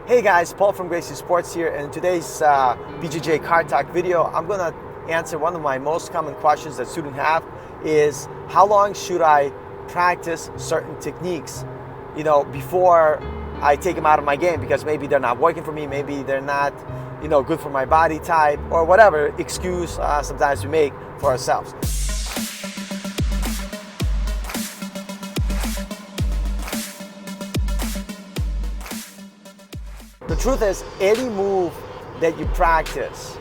Hey guys, Paul from Gracie Sports here, and in today's BJJ Card Talk video, I'm going to answer one of my most common questions that students have is how long should I practice certain techniques, before I take them out of my game because maybe they're not working for me, maybe they're not, good for my body type, or whatever excuse sometimes we make for ourselves. The truth is, any move that you practice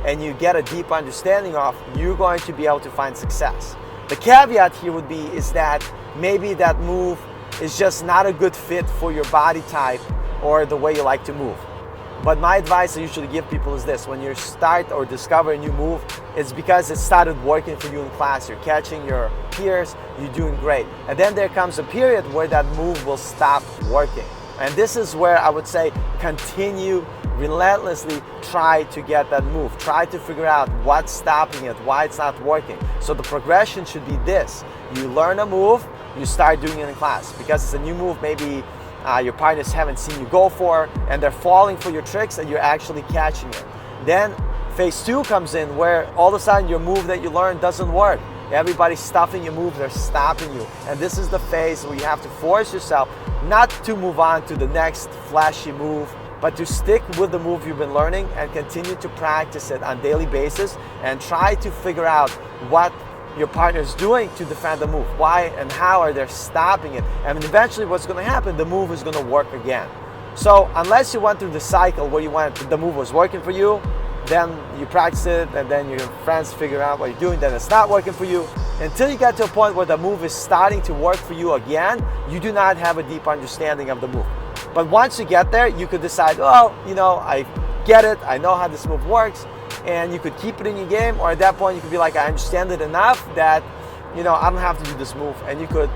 and you get a deep understanding of, you're going to be able to find success. The caveat here would be is that maybe that move is just not a good fit for your body type or the way you like to move. But my advice I usually give people is this: when you start or discover a new move, it's because it started working for you in class. You're catching your peers, you're doing great. And then there comes a period where that move will stop working. And this is where I would say continue relentlessly, try to get that move. Try to figure out what's stopping it, why it's not working. So the progression should be this: you learn a move, you start doing it in class. Because it's a new move, maybe your partners haven't seen you go for, and they're falling for your tricks and you're actually catching it. Then phase 2 comes in, where all of a sudden your move that you learned doesn't work. Everybody's stuffing your move, they're stopping you. And this is the phase where you have to force yourself not to move on to the next flashy move, but to stick with the move you've been learning and continue to practice it on a daily basis and try to figure out what your partner is doing to defend the move. Why and how are they stopping it? And eventually what's going to happen, the move is going to work again. So unless you went through the cycle where the move was working for you, then you practice it, and then your friends figure out what you're doing, then it's not working for you. Until you get to a point where the move is starting to work for you again, you do not have a deep understanding of the move. But once you get there, you could decide, well, I get it, I know how this move works, and you could keep it in your game, or at that point you could be like, I understand it enough that, I don't have to do this move, and you could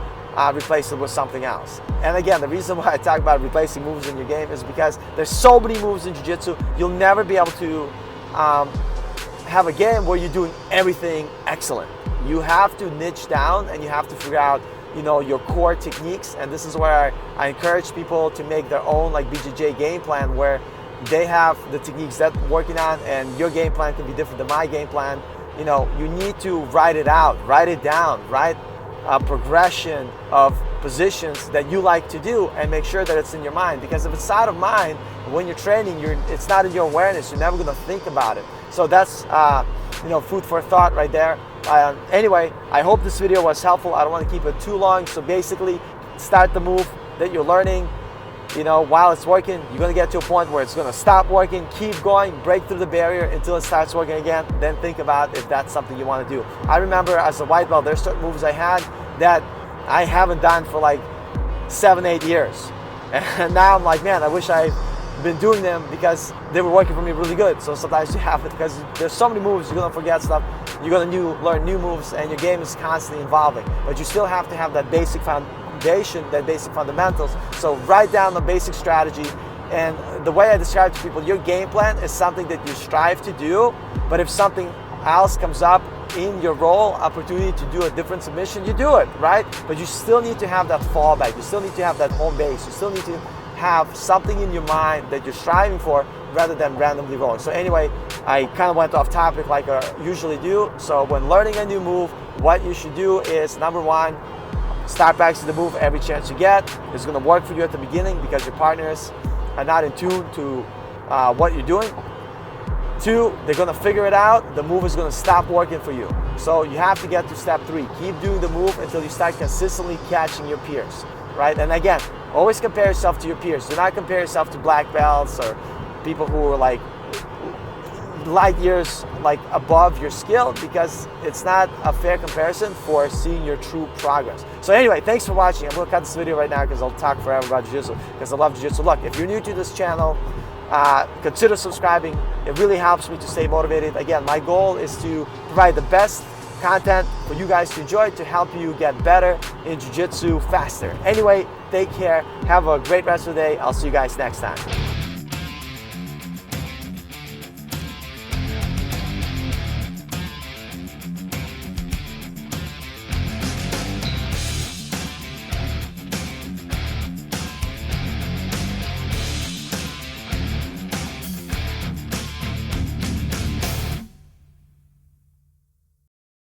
replace it with something else. And again, the reason why I talk about replacing moves in your game is because there's so many moves in Jiu Jitsu, you'll never be able to have a game where you're doing everything excellent. You have to niche down and you have to figure out your core techniques, and this is where I encourage people to make their own BJJ game plan, where they have the techniques that they're working on, and your game plan can be different than my game plan. You need to write it out, write it down, write a progression of positions that you like to do, and make sure that it's in your mind, because if it's out of mind when you're training, it's not in your awareness, you're never going to think about it. So that's food for thought right there. Anyway, I hope this video was helpful. I don't want to keep it too long. So basically, start the move that you're learning. While it's working, you're going to get to a point where it's going to stop working. Keep going, break through the barrier until it starts working again. Then think about if that's something you want to do. I remember as a white belt, there's certain moves I had that I haven't done for 7-8 years. And now I'm like, man, I wish I'd been doing them because they were working for me really good. So sometimes you have it, because there's so many moves, you're going to forget stuff. You're going to learn new moves, and your game is constantly evolving. But you still have to have that basic foundation, that basic fundamentals. So write down the basic strategy. And the way I describe to people, your game plan is something that you strive to do, but if something else comes up in your role, opportunity to do a different submission, you do it, right? But you still need to have that fallback. You still need to have that home base. You still need to have something in your mind that you're striving for rather than randomly rolling. So anyway, I kind of went off topic like I usually do. So when learning a new move, what you should do is, number 1, start practicing the move every chance you get. It's going to work for you at the beginning because your partners are not in tune to what you're doing. 2, they're going to figure it out. The move is going to stop working for you. So you have to get to step 3. Keep doing the move until you start consistently catching your peers, right? And again, always compare yourself to your peers. Do not compare yourself to black belts or people who are light years above your skill, because it's not a fair comparison for seeing your true progress. So anyway, thanks for watching. I'm going to cut this video right now because I'll talk forever about Jiu Jitsu, because I love Jiu Jitsu. Look, if you're new to this channel, consider subscribing. It really helps me to stay motivated. Again, my goal is to provide the best content for you guys to enjoy, to help you get better in Jiu Jitsu faster. Anyway, take care. Have a great rest of the day. I'll see you guys next time.